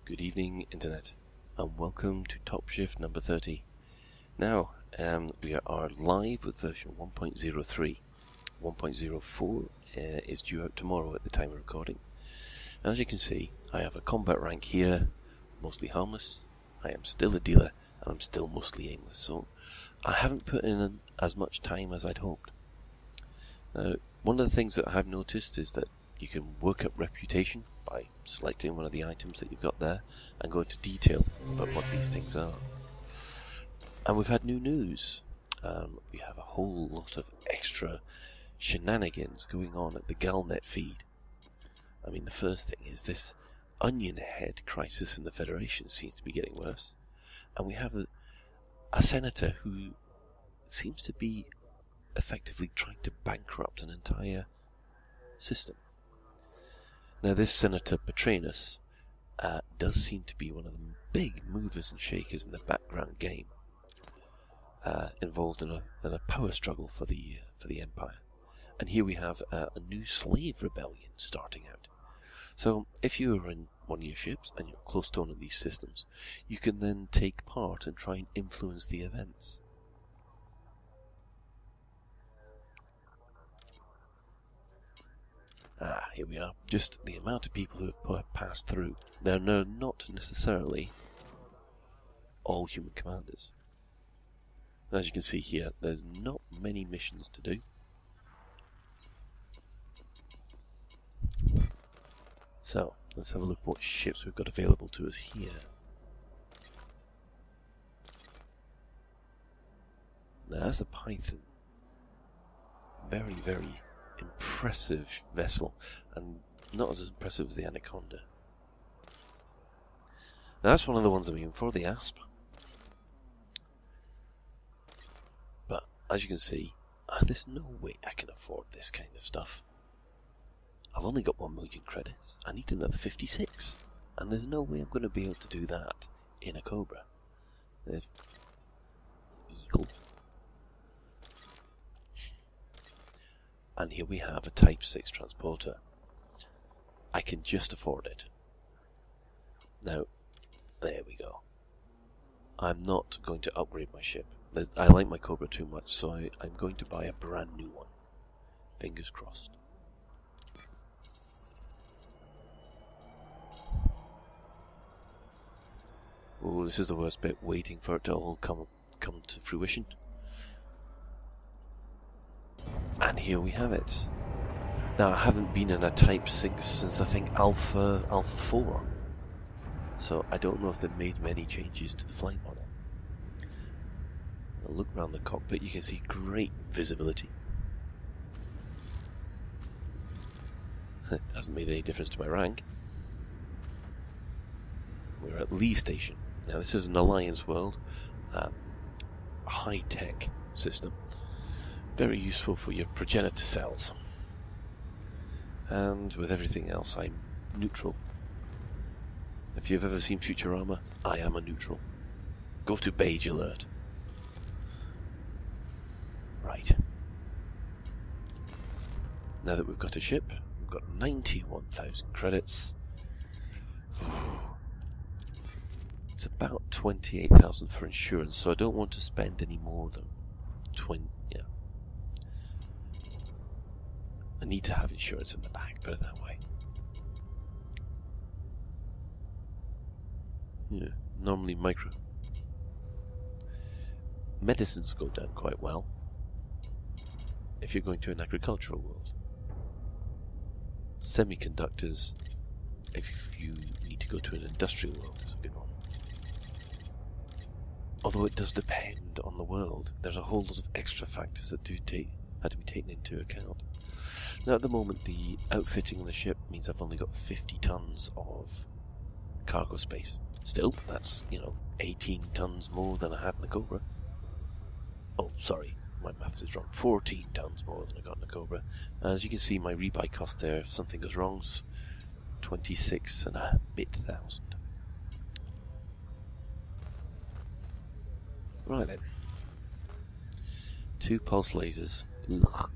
Good evening, Internet, and welcome to Top Shift number 30. Now, we are live with version 1.03. 1.04 is due out tomorrow at the time of recording. And as you can see, I have a combat rank here, mostly harmless. I am still a dealer, and I'm still mostly aimless, so I haven't put in as much time as I'd hoped. One of the things that I have noticed is that you can work up reputation by selecting one of the items that you've got there and go into detail about what these things are. And we've had new news. We have a whole lot of extra shenanigans going on at the Galnet feed. I mean, the first thing is this onion head crisis in the Federation seems to be getting worse. And we have a senator who seems to be effectively trying to bankrupt an entire system. Now, this Senator Petranus does seem to be one of the big movers and shakers in the background game, involved in a power struggle for the Empire. And here we have a new slave rebellion starting out. So, if you are in one of your ships and you're close to one of these systems, you can then take part and try and influence the events. Here we are. Just the amount of people who have passed through. They're not necessarily all human commanders. As you can see here, there's not many missions to do. So, let's have a look at what ships we've got available to us here. Now, that's a Python. Very, very impressive vessel, and not as impressive as the Anaconda. Now, that's one of the ones I'm aiming for, the Asp. But as you can see, there's no way I can afford this kind of stuff. I've only got 1 million credits. I need another 56, and there's no way I'm going to be able to do that in a Cobra. There's Eagle. And here we have a Type 6 transporter. I can just afford it. Now, there we go. I'm not going to upgrade my ship. I like my Cobra too much, so I'm going to buy a brand new one. Fingers crossed. Oh, this is the worst bit, waiting for it to all come to fruition. And here we have it. Now, I haven't been in a Type 6 since I think Alpha 4. So I don't know if they've made many changes to the flight model. I'll look around the cockpit, you can see great visibility. It hasn't made any difference to my rank. We're at Lee Station. Now, this is an Alliance world, high-tech system. Very useful for your progenitor cells. And with everything else, I'm neutral. If you've ever seen Futurama, I am a neutral. Go to beige alert. Right. Now that we've got a ship, we've got 91,000 credits. It's about 28,000 for insurance, so I don't want to spend any more than 20. Yeah. I need to have insurance in the bag, put it that way. Yeah, normally micro. Medicines go down quite well if you're going to an agricultural world. Semiconductors, if you need to go to an industrial world, is a good one. Although it does depend on the world. There's a whole lot of extra factors that had to be taken into account. Now, at the moment, the outfitting of the ship means I've only got 50 tons of cargo space. Still, that's, 18 tons more than I had in the Cobra. Oh, sorry, my maths is wrong. 14 tons more than I got in the Cobra. As you can see, my rebuy cost there, if something goes wrong, is 26 and a bit thousand. Right then. 2 pulse lasers. Ugh.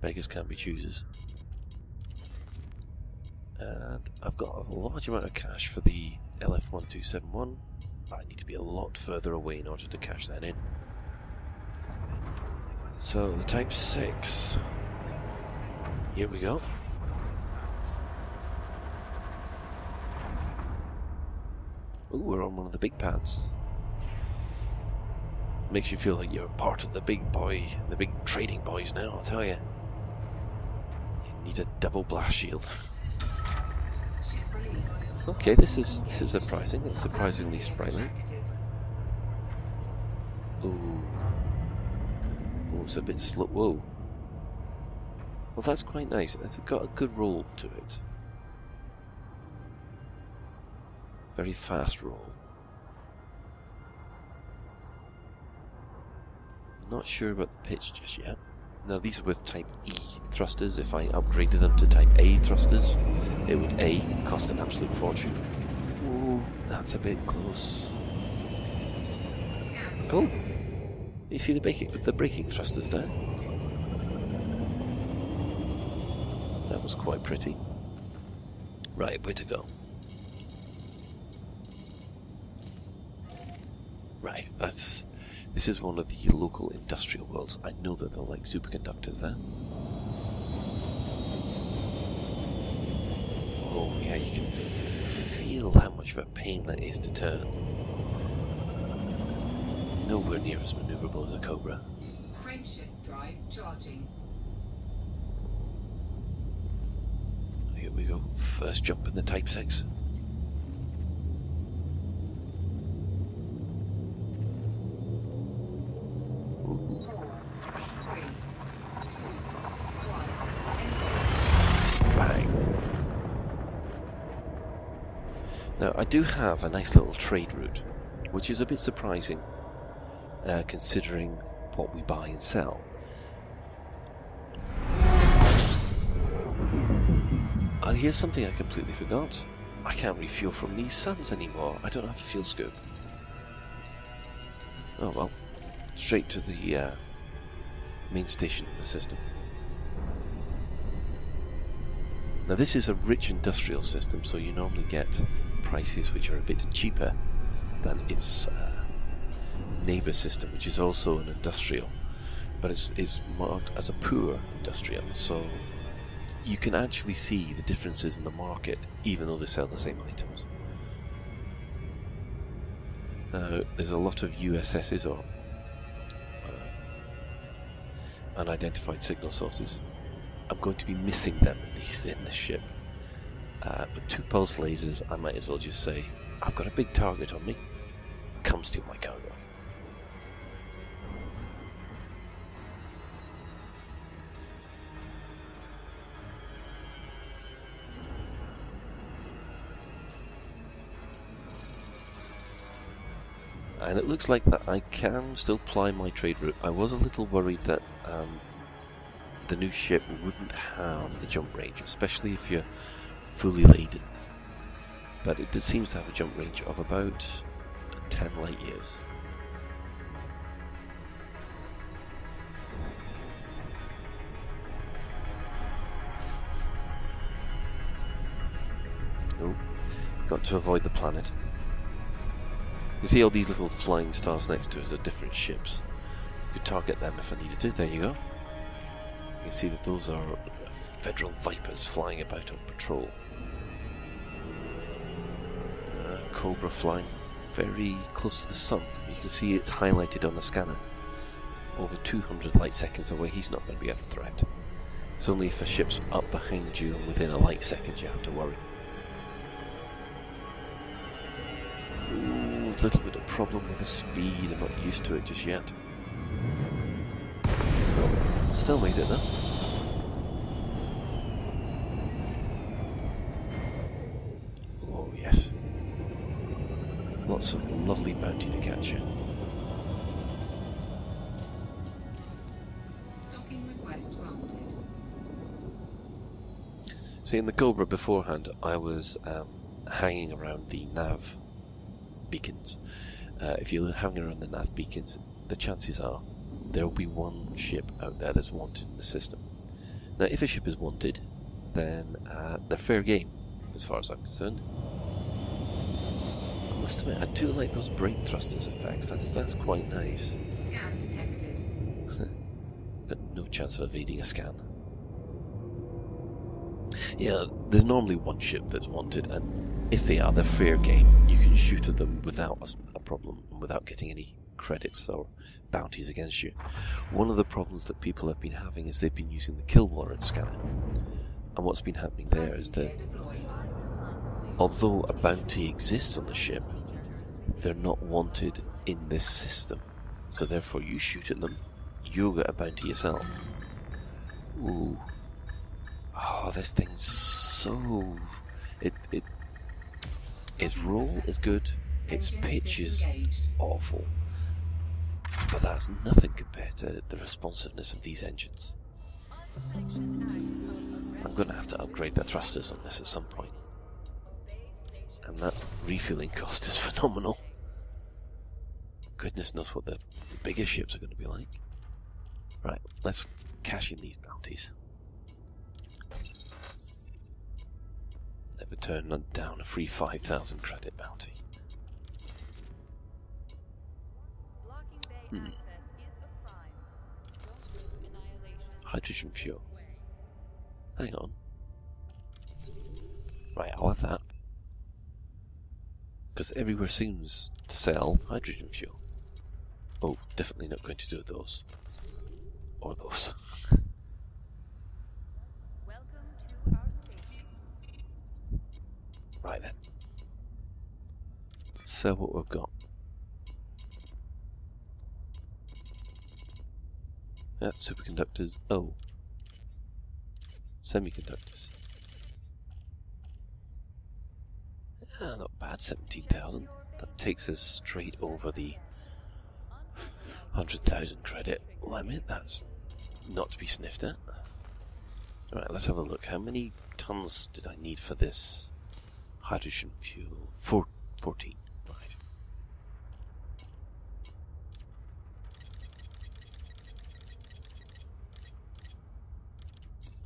Beggars can't be choosers. And I've got a large amount of cash for the LF1271. I need to be a lot further away in order to cash that in. So the Type 6. Here we go. Ooh, we're on one of the big pads. Makes you feel like you're part of the big trading boys now, I'll tell you. You need a double blast shield. Okay, this is surprising. It's surprisingly sprightly. Ooh. Oh, it's a bit slow. Whoa. Well, that's quite nice. It's got a good roll to it. Very fast roll. Not sure about the pitch just yet. Now these are with Type E thrusters. If I upgraded them to Type A thrusters, it would A, cost an absolute fortune. Ooh, that's a bit close. Oh, you see the braking thrusters there? That was quite pretty. Right, where to go? Right, this is one of the local industrial worlds. I know that they're like superconductors there. Oh yeah, you can feel how much of a pain that is to turn. Nowhere near as maneuverable as a Cobra. Frameshift drive charging. Here we go. First jump in the Type 6. Now, I do have a nice little trade route, which is a bit surprising, considering what we buy and sell. And here's something I completely forgot. I can't refuel from these suns anymore. I don't have a fuel scoop. Oh well. Straight to the main station in the system. Now this is a rich industrial system, so you normally get prices which are a bit cheaper than its neighbour system, which is also an industrial, but it's marked as a poor industrial, so you can actually see the differences in the market even though they sell the same items. Now there's a lot of USSs or unidentified signal sources. I'm going to be missing them in this ship. With 2 pulse lasers, I might as well just say, I've got a big target on me, come steal my cargo. And it looks like that I can still ply my trade route. I was a little worried that the new ship wouldn't have the jump range, especially if you're fully laden. But it seems to have a jump range of about 10 light years. Oh, got to avoid the planet. You see all these little flying stars next to us are different ships. You could target them if I needed to. There you go. You can see that those are Federal Vipers flying about on patrol. Cobra flying very close to the sun. You can see it's highlighted on the scanner. Over 200 light seconds away, he's not going to be a threat. It's only if a ship's up behind you and within a light second you have to worry. Ooh, a little bit of problem with the speed. I'm not used to it just yet. Oh, still made it though. Oh yes. Lots of lovely bounty to catch here. Docking request granted. See, in the Cobra beforehand, I was hanging around the nav beacons. If you're hanging around the nav beacons, the chances are there will be one ship out there that's wanted in the system. Now, if a ship is wanted, then they're fair game. as far as I'm concerned. I must admit, I do like those brake thrusters effects. That's quite nice. Scan detected. Got no chance of evading a scan. Yeah, there's normally one ship that's wanted, and if they are, they're fair game. You can shoot at them without a problem, and without getting any credits or bounties against you. One of the problems that people have been having is they've been using the kill warrant scanner. And what's been happening there is that although a bounty exists on the ship, they're not wanted in this system. So therefore you shoot at them, you'll get a bounty yourself. Ooh. Oh, this thing's so... Its roll is good, its pitch is awful. But that's nothing compared to the responsiveness of these engines. I'm going to have to upgrade the thrusters on this at some point. And that refueling cost is phenomenal. Goodness knows what the bigger ships are going to be like. Right, let's cash in these bounties. Never turn down a free 5,000 credit bounty. Hydrogen fuel. Hang on. Right, I'll have that. Because everywhere seems to sell hydrogen fuel. Oh, definitely not going to do those. Or those. Welcome to our station. Right then. Sell what we've got. Yeah, superconductors. Oh. Semiconductors. Ah, not bad, 17,000. That takes us straight over the 100,000 credit limit. That's not to be sniffed at. Alright, let's have a look. How many tons did I need for this hydrogen fuel? 14. Right.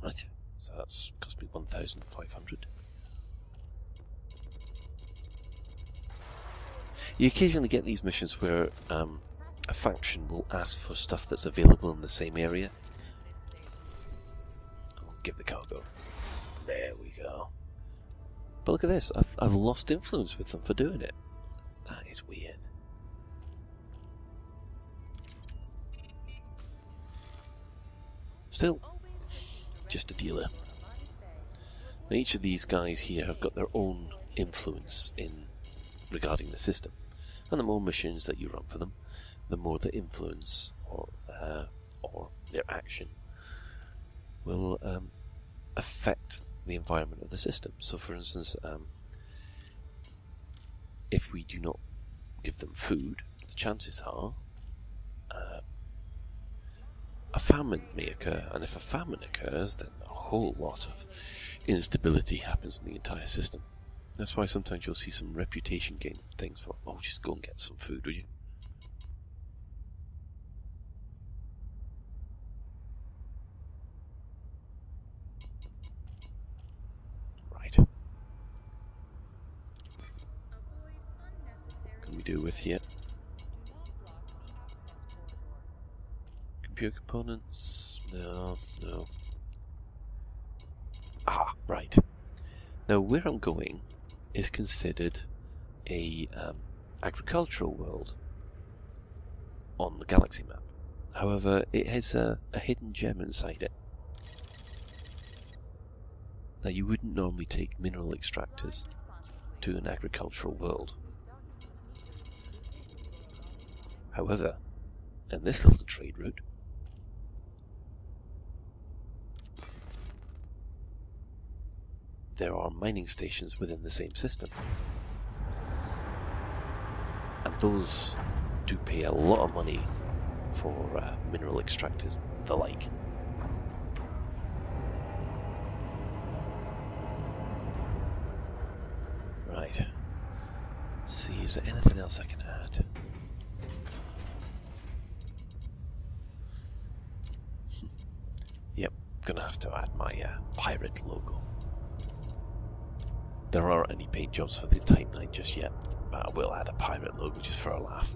Right. So that's cost me 1,500. You occasionally get these missions where a faction will ask for stuff that's available in the same area. I'll give the cargo. There we go. But look at this, I've lost influence with them for doing it. That is weird. Still, just a dealer. Now, each of these guys here have got their own influence in regarding the system. And the more missions that you run for them, the more the influence or their action will affect the environment of the system. So, for instance, if we do not give them food, the chances are a famine may occur, and if a famine occurs, then a whole lot of instability happens in the entire system. That's why sometimes you'll see some reputation gain things for, oh, just go and get some food, will you? Right. Can we do with yet? Computer components? No. Ah, right. Now, where I'm going is considered a agricultural world on the galaxy map. However, it has a hidden gem inside it. Now, you wouldn't normally take mineral extractors to an agricultural world. However, in this little trade route, there are mining stations within the same system. And those do pay a lot of money for mineral extractors, the like. Right. Let's see, is there anything else I can add? Yep, gonna have to add my pirate logo. there aren't any paid jobs for the Type 9 just yet, but I will add a pirate logo just for a laugh.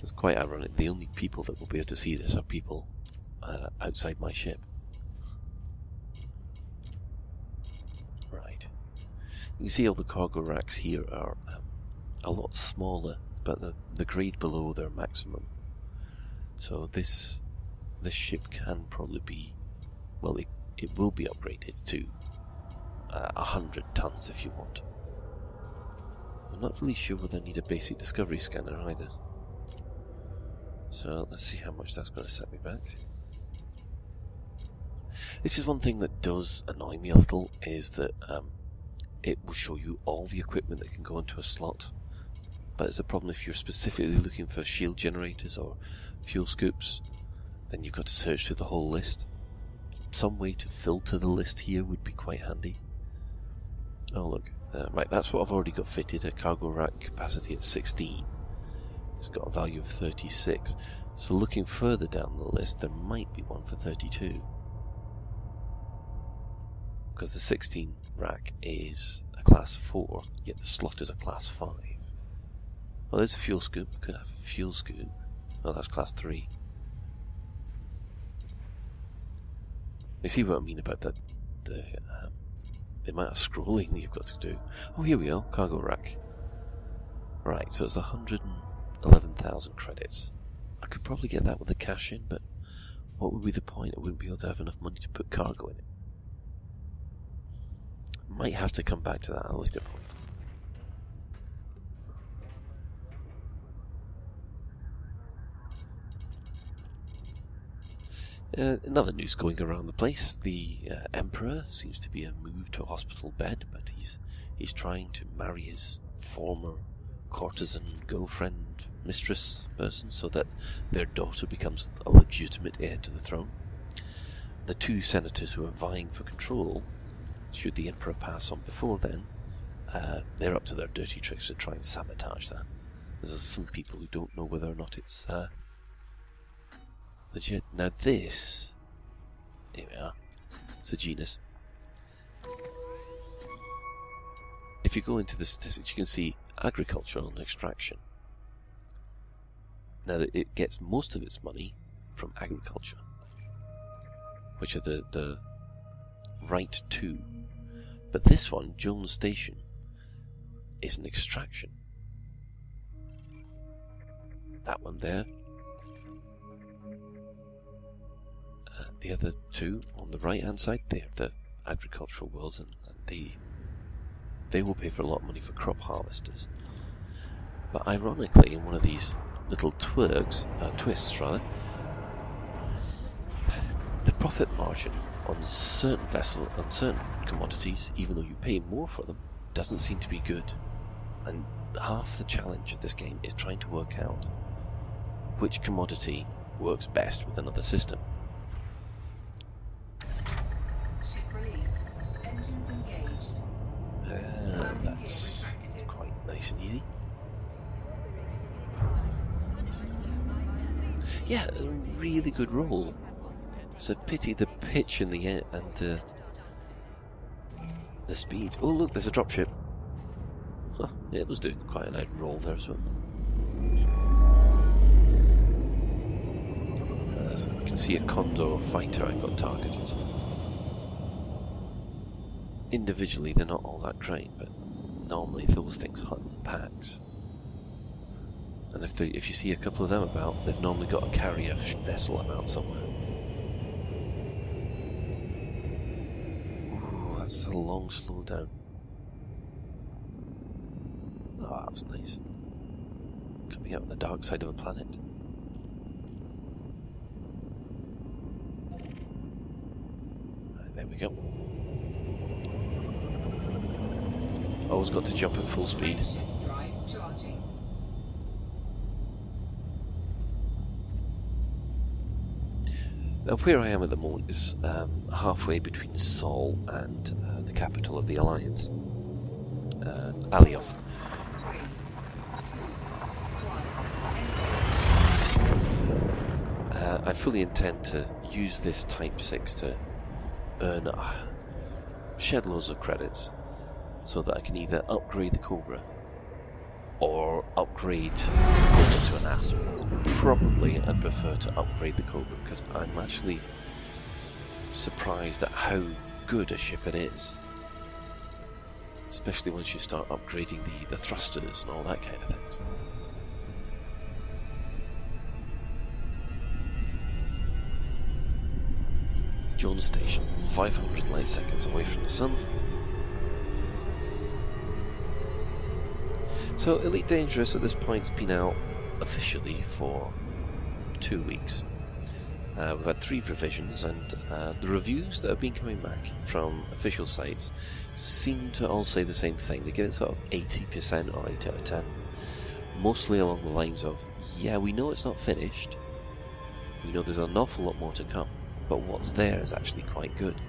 It's quite ironic. The only people that will be able to see this are people outside my ship. Right. You can see all the cargo racks here are a lot smaller, but the grade below their maximum. So this ship can probably be, well, it will be upgraded to 100 tons if you want. I'm not really sure whether I need a basic discovery scanner either. So let's see how much that's going to set me back. This is one thing that does annoy me a little, is that it will show you all the equipment that can go into a slot. But it's a problem if you're specifically looking for shield generators or fuel scoops, then you've got to search through the whole list. Some way to filter the list here would be quite handy. Oh look, right, that's what I've already got fitted, a cargo rack capacity at 16. It's got a value of 36. So looking further down the list, there might be one for 32. Because the 16 rack is a class 4, yet the slot is a class 5. Well, there's a fuel scoop. Could have a fuel scoop. Oh, that's class 3. You see what I mean about the amount of scrolling that you've got to do. Oh, here we go. Cargo rack. Right, so it's 111,000 credits. I could probably get that with the cash in, but what would be the point? I wouldn't be able to have enough money to put cargo in it. Might have to come back to that at a later point. Another news going around the place. The Emperor seems to be moved to a hospital bed, but he's trying to marry his former courtesan, girlfriend, mistress person, so that their daughter becomes a legitimate heir to the throne. The two senators who are vying for control, should the Emperor pass on before then, they're up to their dirty tricks to try and sabotage that. There's some people who don't know whether or not it's legit. Now this, here we are, it's a genus. If you go into the statistics, you can see agricultural and extraction. Now it gets most of its money from agriculture, which are the right two. But this one, Jones Station, is an extraction. That one there. The other two on the right hand side, they're the agricultural worlds, and they will pay for a lot of money for crop harvesters. But ironically, in one of these little twists, the profit margin on certain commodities, even though you pay more for them, doesn't seem to be good. And half the challenge of this game is trying to work out which commodity works best with another system. Ship released. Engines engaged. That's quite nice and easy. Yeah, a really good roll. It's a pity the pitch in the air and the speed. Oh look, there's a dropship. Huh, yeah, it was doing quite a nice roll there as well. You can see a Condor fighter I got targeted. Individually they're not all that great, but normally those things hunt in packs. And if you see a couple of them about, they've normally got a carrier vessel about somewhere. Ooh, that's a long slow down. Oh, that was nice. Coming out on the dark side of a planet. Right, there we go. Always got to jump at full speed. Frameshift drive charging. Now where I am at the moment is halfway between Sol and the capital of the Alliance, Alioth. 3, 2, 1. I fully intend to use this Type 6 to earn shed loads of credits so that I can either upgrade the Cobra or upgrade the Cobra to an Asp. Probably I'd prefer to upgrade the Cobra because I'm actually surprised at how good a ship it is. Especially once you start upgrading the thrusters and all that kind of things. Jones Station, 500 light seconds away from the Sun. So Elite Dangerous at this point has been out officially for 2 weeks. We've had 3 revisions, and the reviews that have been coming back from official sites seem to all say the same thing. They give it sort of 80% or 8 out of 10. Mostly along the lines of, yeah, we know it's not finished, we know there's an awful lot more to come, but what's there is actually quite good.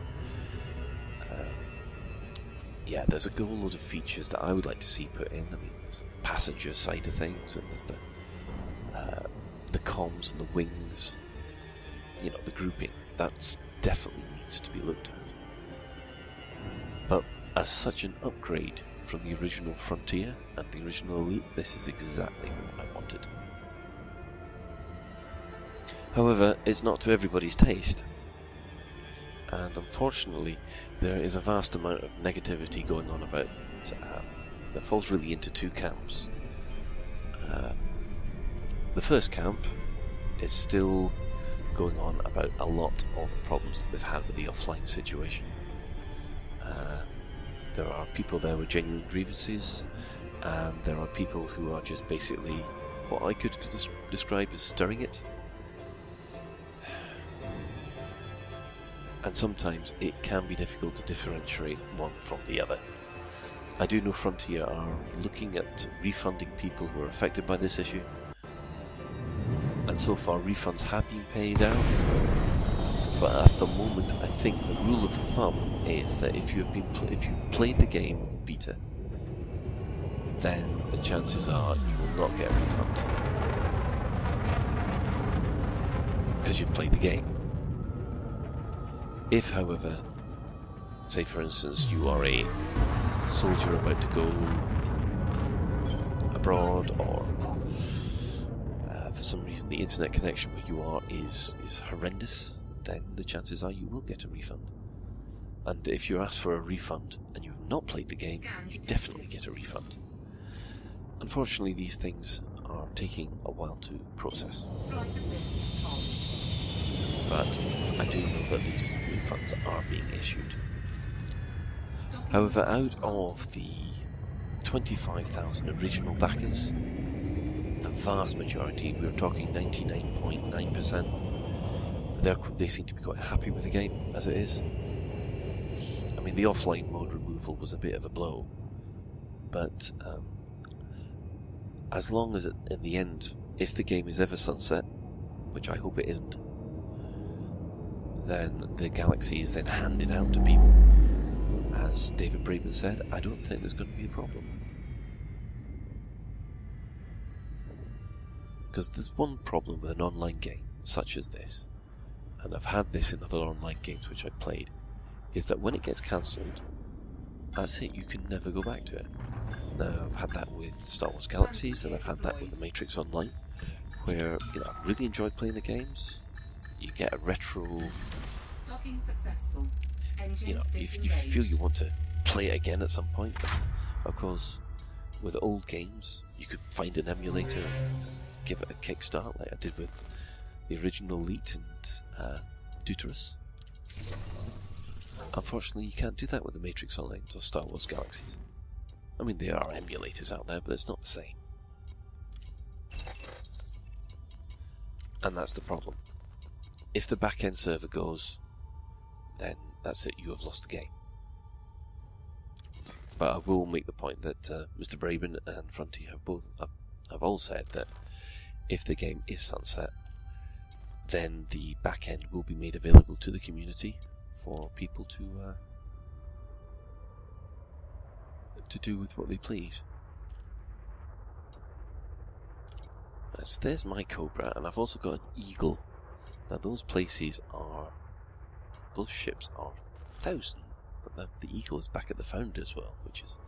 Yeah, there's a whole load of features that I would like to see put in. I mean, there's the passenger side of things, and there's the comms and the wings. You know, the grouping. That definitely needs to be looked at. But as such an upgrade from the original Frontier and the original Elite, this is exactly what I wanted. However, it's not to everybody's taste. And unfortunately, there is a vast amount of negativity going on about that falls really into 2 camps. The first camp is still going on about a lot of the problems that they've had with the offline situation. There are people there with genuine grievances, and there are people who are just basically what I could describe as stirring it. And sometimes it can be difficult to differentiate one from the other. I do know Frontier are looking at refunding people who are affected by this issue, and so far refunds have been paid out, but at the moment I think the rule of thumb is that if you played the game beta, then the chances are you will not get a refund because you've played the game. If, however, say for instance you are a soldier about to go abroad, or for some reason the internet connection where you are is horrendous, then the chances are you will get a refund. And if you ask for a refund and you've not played the game, you definitely get a refund. Unfortunately, these things are taking a while to process. Flight assist on. But I do know that these refunds are being issued. However, out of the 25,000 original backers, the vast majority, we're talking 99.9%, they seem to be quite happy with the game as it is. I mean, the offline mode removal was a bit of a blow, but as long as in the end, if the game is ever sunset, which I hope it isn't, then the galaxy is then handed out to people. As David Braben said, I don't think there's going to be a problem. Because there's one problem with an online game such as this, and I've had this in other online games which I've played, is that when it gets cancelled, that's it, you can never go back to it. Now, I've had that with Star Wars Galaxies, and I've had that with the Matrix Online, where, you know, I've really enjoyed playing the games. You get a retro, Docking successful. you know, if you feel you want to play it again at some point, but of course, with old games, you could find an emulator and give it a kickstart, like I did with the original Elite and Deuterus. Unfortunately, you can't do that with the Matrix Online or Star Wars Galaxies. I mean, there are emulators out there, but it's not the same. And that's the problem. If the back-end server goes, then that's it, you have lost the game. But I will make the point that Mr. Braben and Frontier have all said that if the game is sunset, then the back-end will be made available to the community for people to do with what they please. So there's my Cobra, and I've also got an Eagle. Now those ships are 1,000. But the Eagle is back at the Founder as well, which is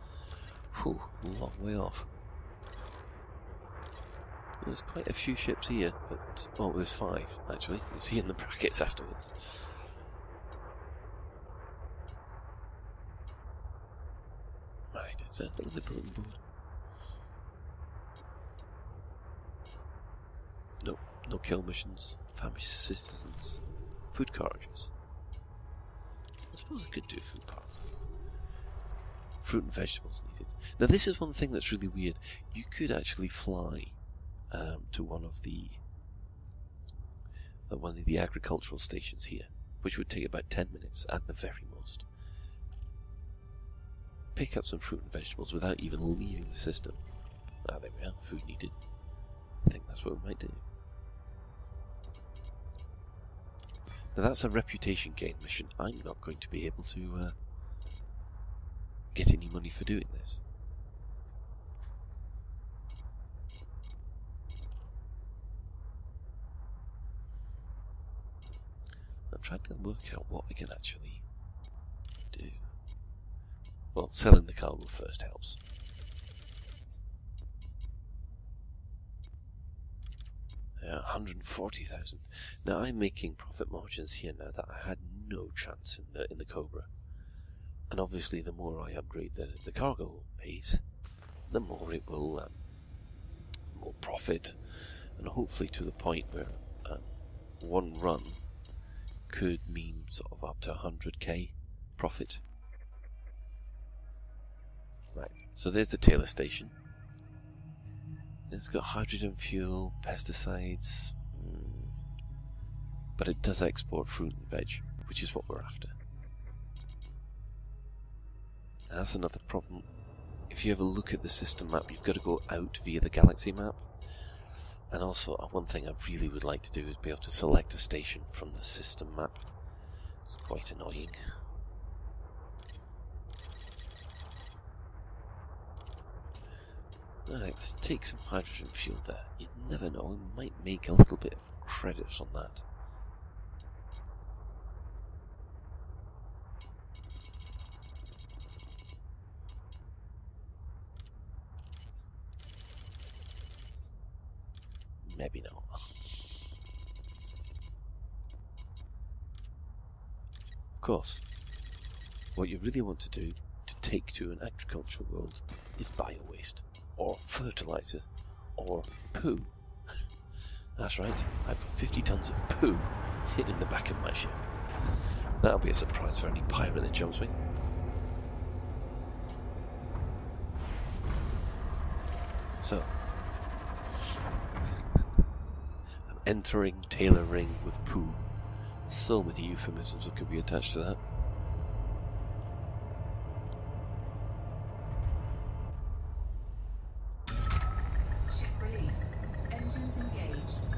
a long way off. There's quite a few ships here, but oh, there's 5 actually. You see in the brackets afterwards. Right, is there anything in the bulletin board? No, no kill missions, famished citizens, food carriages. I suppose I could do a food park. Fruit and vegetables needed. Now this is one thing that's really weird. You could actually fly to one of the agricultural stations here, which would take about 10 minutes at the very most. Pick up some fruit and vegetables without even leaving the system. Ah, there we are. Food needed. I think that's what we might do. Now that's a reputation gain mission. I'm not going to be able to get any money for doing this. I'm trying to work out what I can actually do. Well, selling the cargo first helps. Yeah, 140,000. Now I'm making profit margins here now that I had no chance in the Cobra. And obviously the more I upgrade the cargo pace, the more it will more profit, and hopefully to the point where one run could mean sort of up to 100k profit. Right, so there's the Taylor station. It's got hydrogen fuel, pesticides, but it does export fruit and veg, which is what we're after. And that's another problem. If you ever look at the system map, you've got to go out via the galaxy map. And also, one thing I really would like to do is be able to select a station from the system map. It's quite annoying. Alright, let's take some hydrogen fuel there. You never know, we might make a little bit of credits on that. Maybe not. Of course, what you really want to do to take to an agricultural world is bio-waste, or fertilizer, or poo. That's right, I've got 50 tons of poo in the back of my ship. That'll be a surprise for any pirate that jumps me. So, I'm entering Taylor Ring with poo. So many euphemisms that could be attached to that. Ship released. Engines engaged.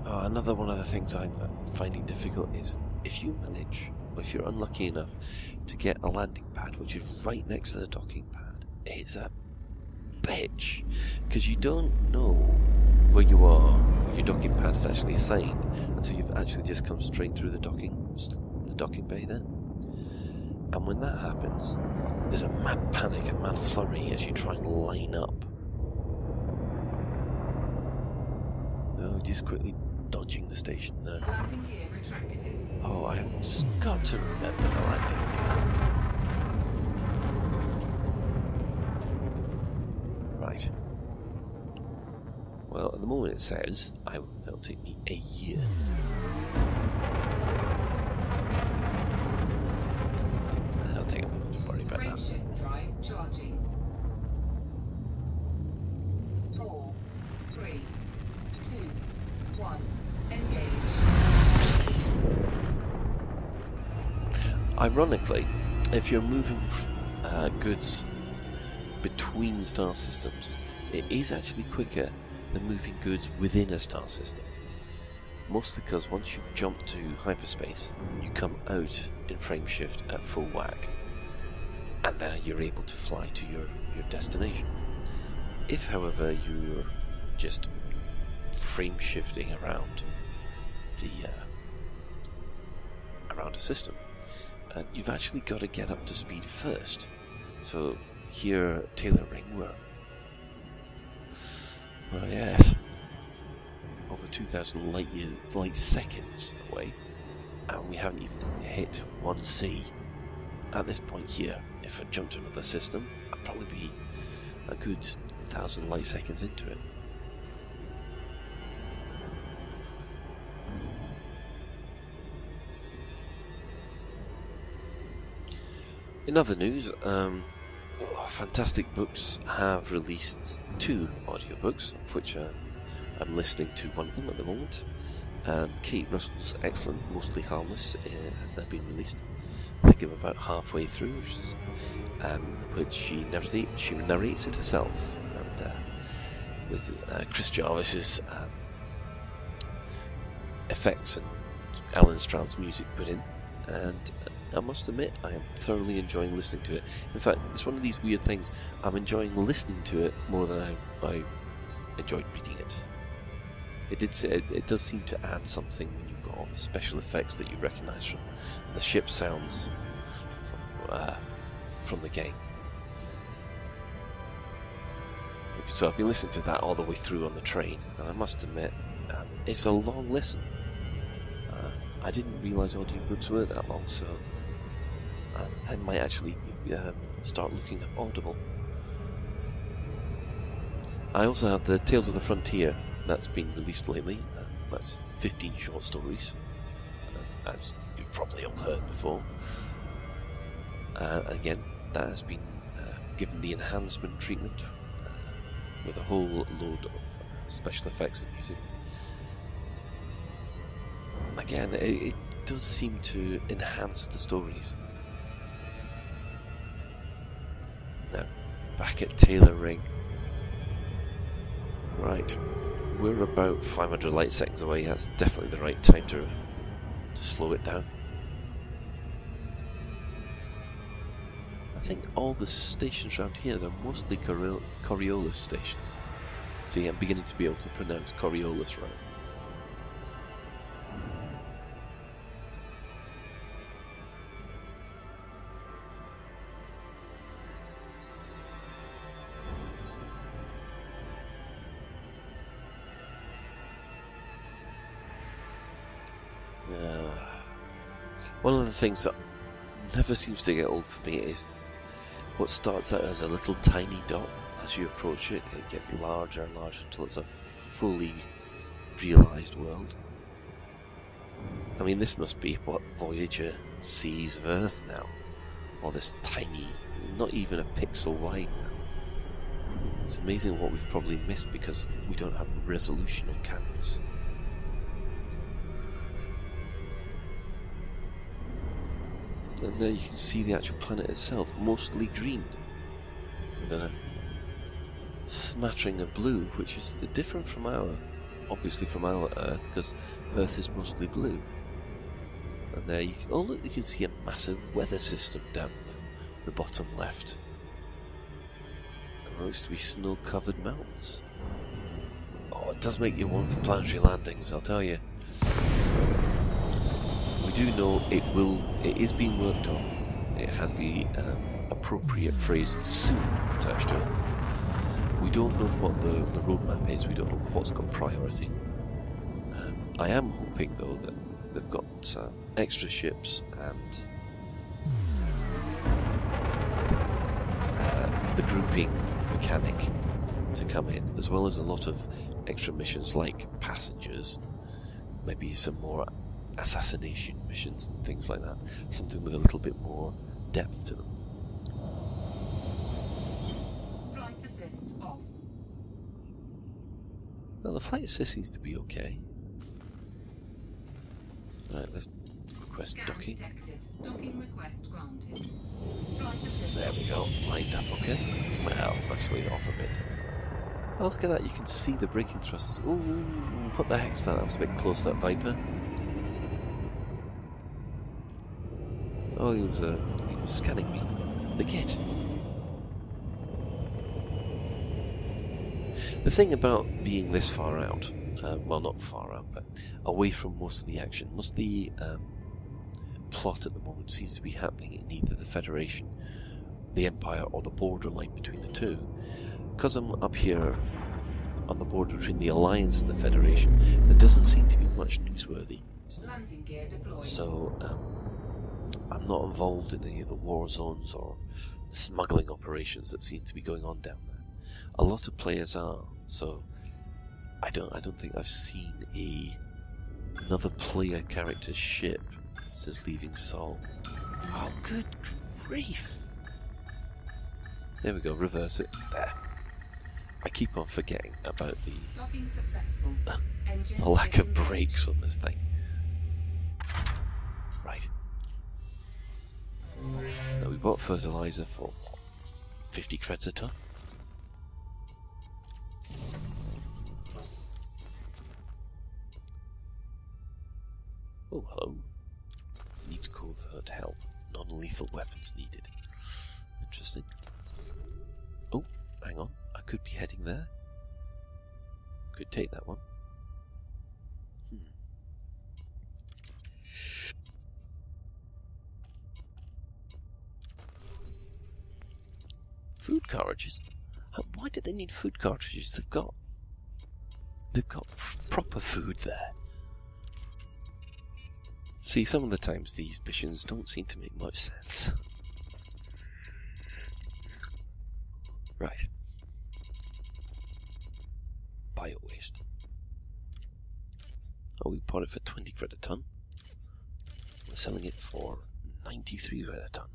Another one of the things I'm finding difficult is if you manage, or if you're unlucky enough to get a landing pad which is right next to the docking pad, it's a bitch, because you don't know where you are, your docking pad is actually assigned, until you've actually just come straight through the docking bay there. And when that happens, there's a mad panic, a mad flurry as you try and line up. Oh, just quickly dodging the station there. Landing gear retracted. Oh, I've just got to remember the landing gear. Right. Well, at the moment it says it'll take me a year. I don't think I'm going to worry about that. Frameshift drive charging. 4, 3, 2, 1. Engage. Ironically, if you're moving goods between star systems, it is actually quicker than moving goods within a star system. Mostly because once you jump to hyperspace, you come out in frameshift at full whack, and then you're able to fly to your destination. If, however, you're just frame shifting around around a system, you've actually got to get up to speed first. So here, Taylor Ring, we're, well, yes, over 2,000 light seconds away, and we haven't even hit 1C. At this point here, if I jumped to another system, I'd probably be a good 1,000 light seconds into it. In other news, Fantastic Books have released 2 audiobooks, of which I'm listening to one of them at the moment. Kate Russell's excellent Mostly Harmless has now been released. I think I'm about halfway through, which she narrates it herself, and with Chris Jarvis's effects and Alan Stroud's music put in, and I must admit I am thoroughly enjoying listening to it. In fact, it's one of these weird things, I'm enjoying listening to it more than I enjoyed reading it. It does seem to add something when you've got all the special effects that you recognise from the ship sounds from the game. So I've been listening to that all the way through on the train, and I must admit, it's a long listen. I didn't realise audiobooks were that long, so I might actually start looking up Audible. I also have the Tales of the Frontier that's been released lately. That's 15 short stories, as you've probably all heard before. Again, that has been given the enhancement treatment with a whole load of special effects and music. Again, it does seem to enhance the stories. Now, back at Taylor Ring. Right, we're about 500 light seconds away. That's definitely the right time to slow it down. I think all the stations around here, they're mostly Coriolis stations. See, I'm beginning to be able to pronounce Coriolis right. One of the things that never seems to get old for me is what starts out as a little tiny dot. As you approach it, it gets larger and larger until it's a fully realised world. I mean, this must be what Voyager sees of Earth now. All this tiny, not even a pixel wide now. It's amazing what we've probably missed because we don't have resolution on cameras. And there you can see the actual planet itself, mostly green, with a smattering of blue, which is different from obviously from our Earth, because Earth is mostly blue. And there you can, look, you can see a massive weather system down the bottom left. And there looks to be snow-covered mountains. Oh, it does make you want for planetary landings, I'll tell you. We do know it is being worked on. It has the appropriate phrase soon attached to it. We don't know what the roadmap is, we don't know what's got priority. I am hoping though that they've got extra ships and the grouping mechanic to come in, as well as a lot of extra missions like passengers, maybe some more assassination missions and things like that. Something with a little bit more depth to them. Flight assist off. Well, the flight assist seems to be okay. Right, let's request Scan docking. detected. Docking request granted. Flight assist. There we go, lined up okay. Well, actually off a bit. Oh, look at that, you can see the braking thrusters. Ooh, what the heck's that? That was a bit close, that Viper. Oh, he was scanning me. The kid. The thing about being this far out, well, not far out, but away from most of the action, most of the plot at the moment seems to be happening in either the Federation, the Empire, or the borderline between the two. Because I'm up here on the border between the Alliance and the Federation, there doesn't seem to be much newsworthy. Landing gear deployed. So, I'm not involved in any of the war zones or the smuggling operations that seems to be going on down there. A lot of players are, so I don't think I've seen another player character's ship since leaving Sol. Oh, good grief! There we go, reverse it. There. I keep on forgetting about Docking successful. the lack of brakes on this thing. Right. Now we bought fertilizer for 50 creds a ton. Oh, hello. Needs covert help. Non-lethal weapons needed. Interesting. Oh, hang on. I could be heading there. Could take that one. Food cartridges? Why do they need food cartridges? They've got proper food there. See, some of the times these missions don't seem to make much sense. Right. Bio waste. Oh, we bought it for 20 cred a ton. We're selling it for 93 cred a ton.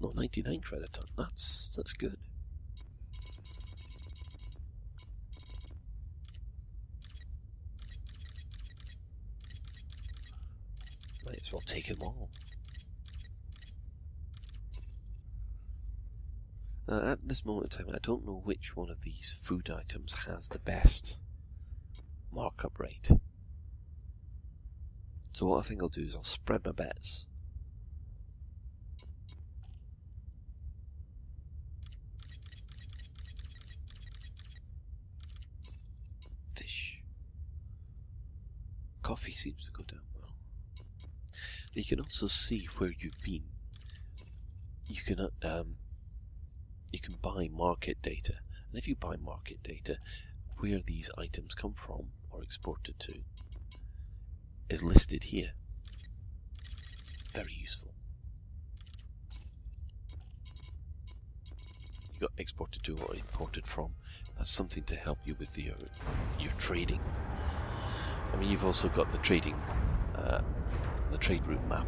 No, 99 cred a ton. That's good. Might as well take them all. At this moment in time, I don't know which one of these food items has the best markup rate. So what I think I'll do is I'll spread my bets. Fish. Coffee seems to go down well. You can also see where you've been. You can buy market data, and if you buy market data, where these items come from or exported to is listed here. Very useful. You got exported to or imported from. That's something to help you with your trading. I mean, you've also got the trading. The trade route map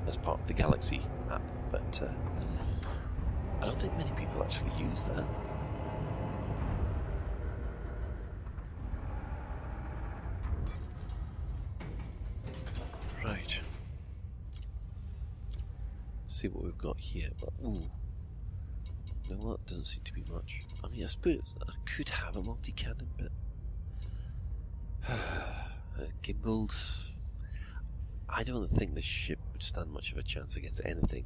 as part of the Galaxy map, but I don't think many people actually use that. Right. See what we've got here. But, ooh. You know what? Doesn't seem to be much. I mean, I suppose I could have a multi-cannon, but gimbaled. I don't think the ship would stand much of a chance against anything,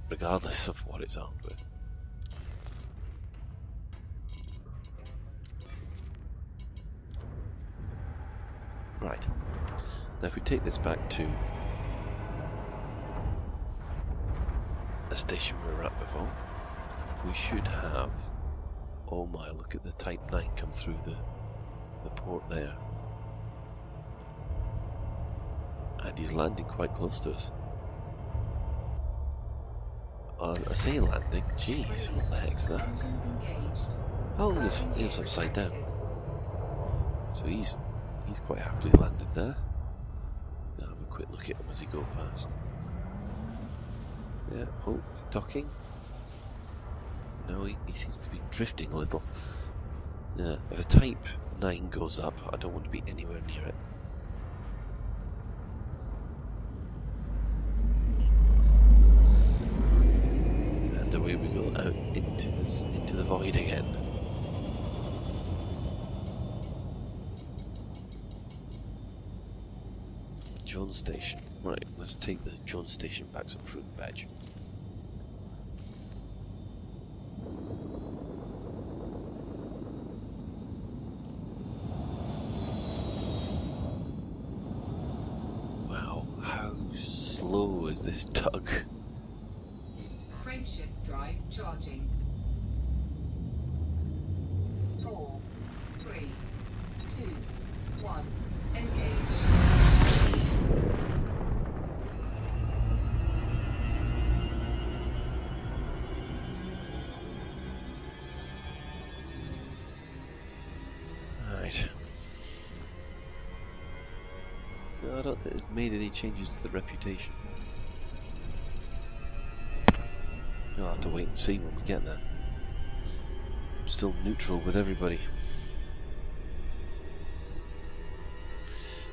regardless of what it's armed with. Right. Now if we take this back to the station we were at before, we should have... Oh my, look at the Type 9 come through the port there. And he's landing quite close to us. I say landing. Jeez, what the heck's that? Oh, he was upside down. So he's quite happily landed there. I'll have a quick look at him as he goes past. Yeah. Oh, docking. No, he seems to be drifting a little. Yeah. If a Type 9 goes up, I don't want to be anywhere near it. Away we go out into the void again. John Station. Right, let's take the John Station back some fruit and veg. Wow, how slow slow is this tug? Frameshift drive charging. 4, 3, 2, 1. Engage. Right. No, I don't think it's made any changes to the reputation. I'll have to wait and see when we get there. I'm still neutral with everybody.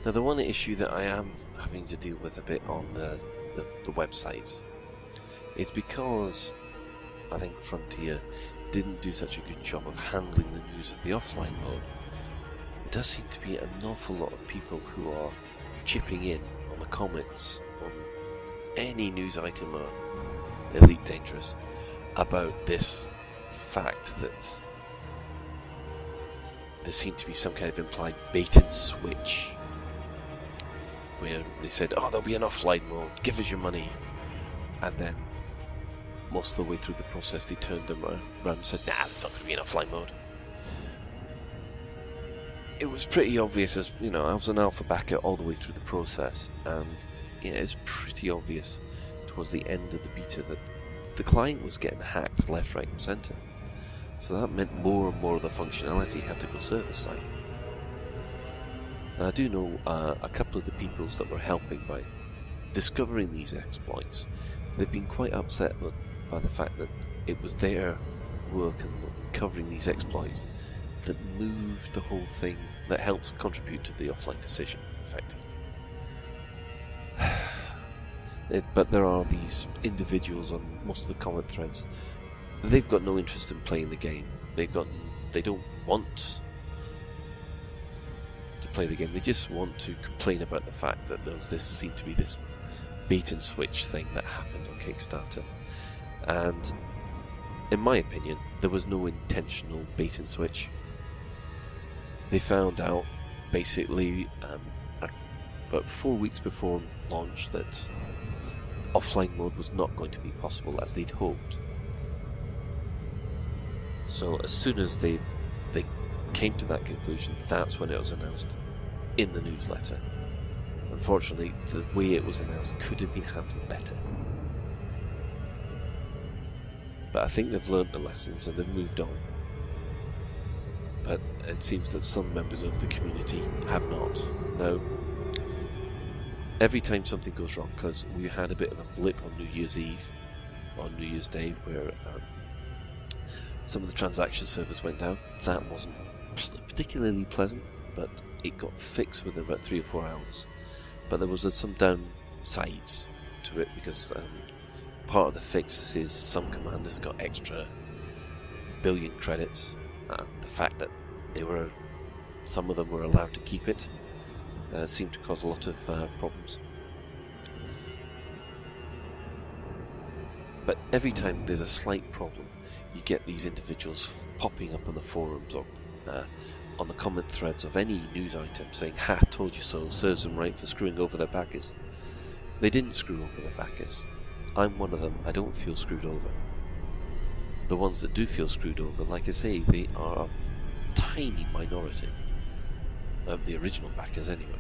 Now, the one issue that I am having to deal with a bit on the websites is because I think Frontier didn't do such a good job of handling the news of the offline mode. There does seem to be an awful lot of people who are chipping in on the comments on any news item or Elite Dangerous about this fact that there seemed to be some kind of implied bait and switch, where they said, oh, there'll be an offline mode, give us your money, and then most of the way through the process they turned them around and said, nah, there's not going to be an offline mode. It was pretty obvious, as you know, I was an alpha backer all the way through the process, and it's pretty obvious towards the end of the beta that the client was getting hacked left, right and centre. So that meant more and more of the functionality had to go server side. And I do know a couple of the peoples that were helping by discovering these exploits. They've been quite upset by the fact that it was their work and covering these exploits that moved the whole thing, that helped contribute to the offline decision, effectively. But there are these individuals on most of the comment threads. They've got no interest in playing the game. They don't want to play the game. They just want to complain about the fact that seemed to be this bait and switch thing that happened on Kickstarter. And in my opinion, there was no intentional bait and switch. They found out basically about 4 weeks before launch that offline mode was not going to be possible as they'd hoped. So as soon as they came to that conclusion, that's when it was announced in the newsletter. Unfortunately, the way it was announced could have been handled better. But I think they've learnt the lessons and they've moved on. But it seems that some members of the community have not. Now, every time something goes wrong, because we had a bit of a blip on New Year's Eve, on New Year's Day, where some of the transaction servers went down. That wasn't particularly pleasant, but it got fixed within about 3 or 4 hours. But there was some downsides to it, because part of the fix is some commanders got extra billion credits, and the fact that some of them were allowed to keep it seemed to cause a lot of problems. But every time there's a slight problem, you get these individuals popping up on the forums or on the comment threads of any news item saying, ha, told you so, serves them right for screwing over their backers. They didn't screw over their backers. I'm one of them. I don't feel screwed over. The ones that do feel screwed over, like I say, they are a tiny minority. The original backers anyway.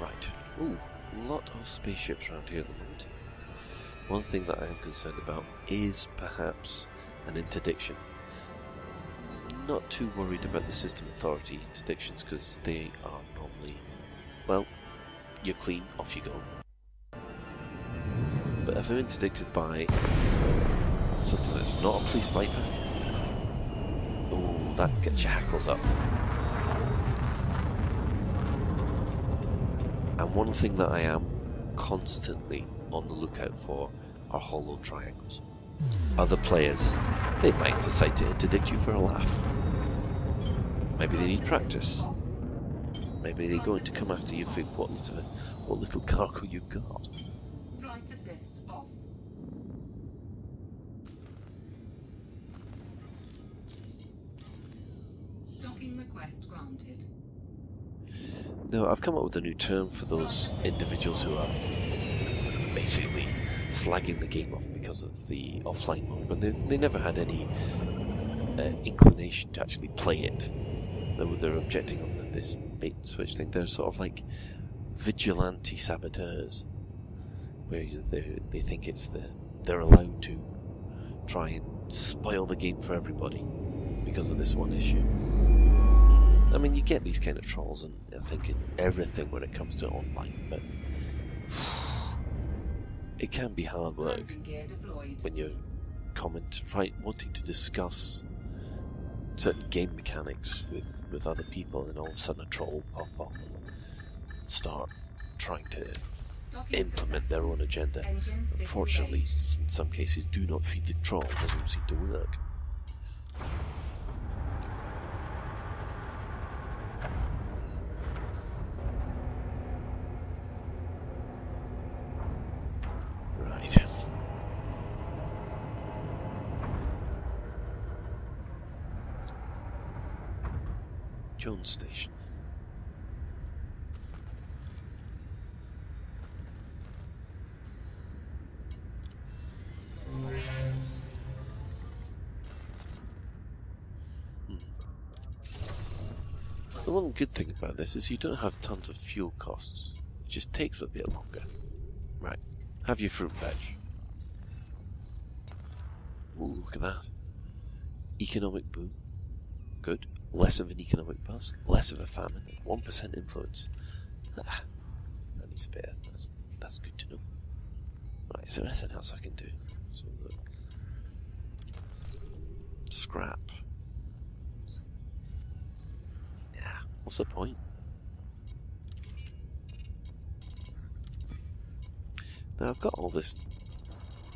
Right. Ooh, a lot of spaceships around here at the moment. One thing that I am concerned about is perhaps an interdiction. Not too worried about the system authority interdictions because they are normally, well, you're clean, off you go. But if I'm interdicted by something that's not a police viper, oh, that gets your hackles up. And one thing that I am constantly on the lookout for are hollow triangles. Other players, they might decide to interdict you for a laugh. Maybe they need practice. Maybe they're going to come after you for what little cargo you've got. Flight assist off. request granted. No, I've come up with a new term for those individuals who are basically slagging the game off because of the offline mode, but they never had any inclination to actually play it. They're objecting on this bait and switch thing. They're sort of like vigilante saboteurs, where they think they're allowed to try and spoil the game for everybody because of this one issue. I mean, you get these kind of trolls, and I think in everything when it comes to online, but it can be hard work Landing gear deployed. when you're wanting to discuss certain game mechanics with other people, and all of a sudden a troll pop up and start trying to Docking implement their successful. own agenda. Engines Unfortunately, disengaged. in some cases, do not feed the troll. It doesn't seem to work. Right. Jones Station. The one good thing about this is you don't have tons of fuel costs. It just takes a bit longer. Right. Have your fruit and veg. Ooh, look at that. Economic boom. Good. Less of an economic bust. Less of a famine. 1% influence. Ah, that needs a bit of... That's good to know. Right, is there anything else I can do? So look. Scrap. Yeah, what's the point? Now I've got all this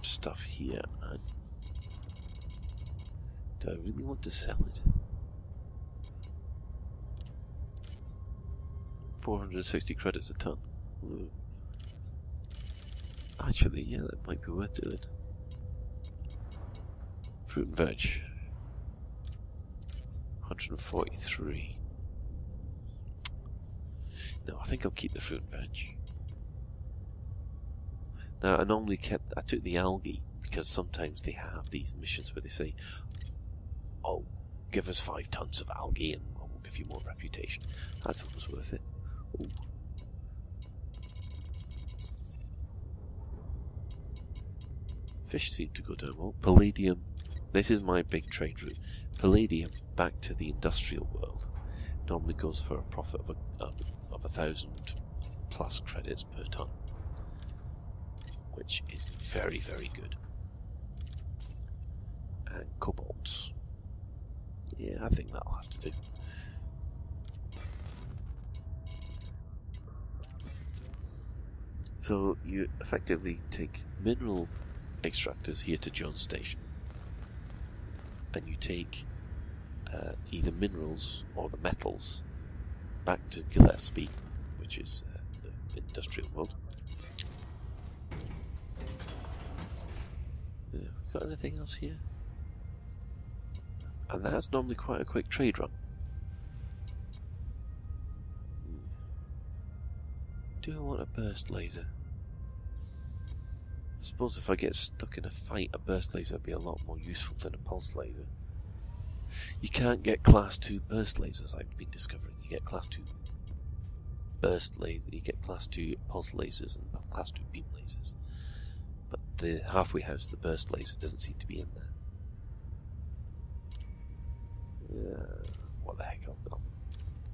stuff here, and do I really want to sell it? 460 credits a ton. Ooh. Actually, yeah, that might be worth doing. Fruit and veg. 143. No, I think I'll keep the fruit and veg. Now, I took the algae because sometimes they have these missions where they say, oh, give us 5 tons of algae and we'll give you more reputation. That's almost worth it. Ooh. Fish seem to go down well. Palladium. This is my big trade route. Palladium back to the industrial world normally goes for a profit of 1,000 plus credits per ton, which is very, very good. And cobalt. Yeah, I think that'll have to do. So you effectively take mineral extractors here to Jones Station, and you take either minerals or the metals back to Gillespie, which is the industrial world. Got anything else here? And that's normally quite a quick trade run. Do I want a burst laser? I suppose if I get stuck in a fight, a burst laser would be a lot more useful than a pulse laser. You can't get class 2 burst lasers, I've been discovering. You get class 2 burst laser, you get class 2 pulse lasers and class 2 beam lasers. But the halfway house, the burst laser, doesn't seem to be in there. What the heck, I'll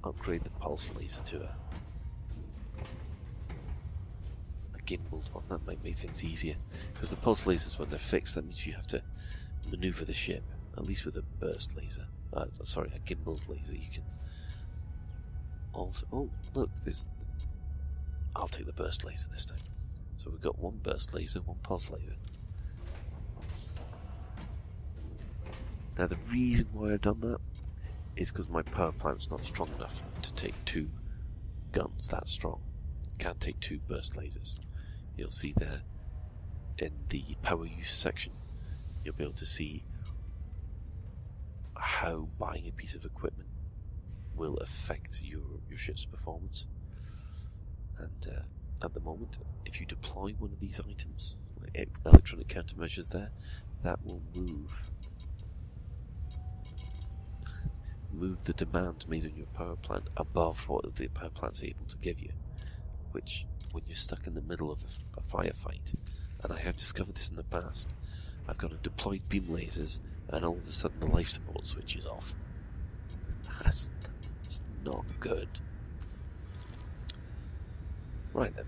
upgrade the pulse laser to a gimbaled one. That might make things easier, because the pulse lasers, when they're fixed, that means you have to maneuver the ship. At least with a burst laser, sorry, a gimbaled laser, you can also. Oh, look, I'll take the burst laser this time. So we've got one burst laser, one pulse laser. Now the reason why I've done that is because my power plant's not strong enough to take 2 guns that strong. Can't take 2 burst lasers. You'll see there in the power use section, you'll be able to see how buying a piece of equipment will affect your ship's performance. And at the moment, if you deploy one of these items, like electronic countermeasures there, that will move the demand made on your power plant above what the power plant's able to give you, which, when you're stuck in the middle of a firefight, and I have discovered this in the past, I've got a deployed beam lasers, and all of a sudden the life support switch is off. That's not good. Right then.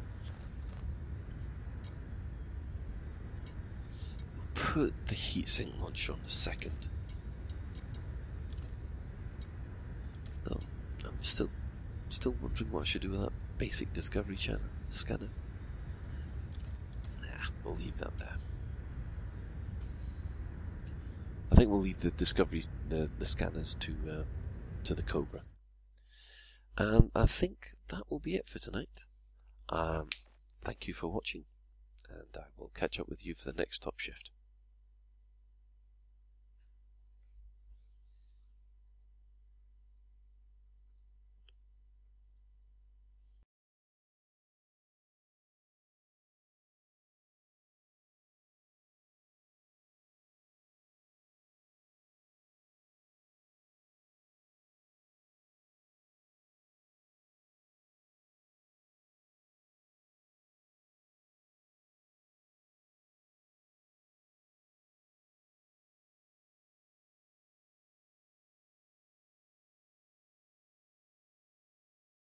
We'll put the heatsink launcher on the second. Though I'm still wondering what I should do with that basic discovery scanner. Nah, we'll leave that there. I think we'll leave the discovery, the scanners to the Cobra. And I think that will be it for tonight. Thank you for watching, and I will catch up with you for the next Top Shift.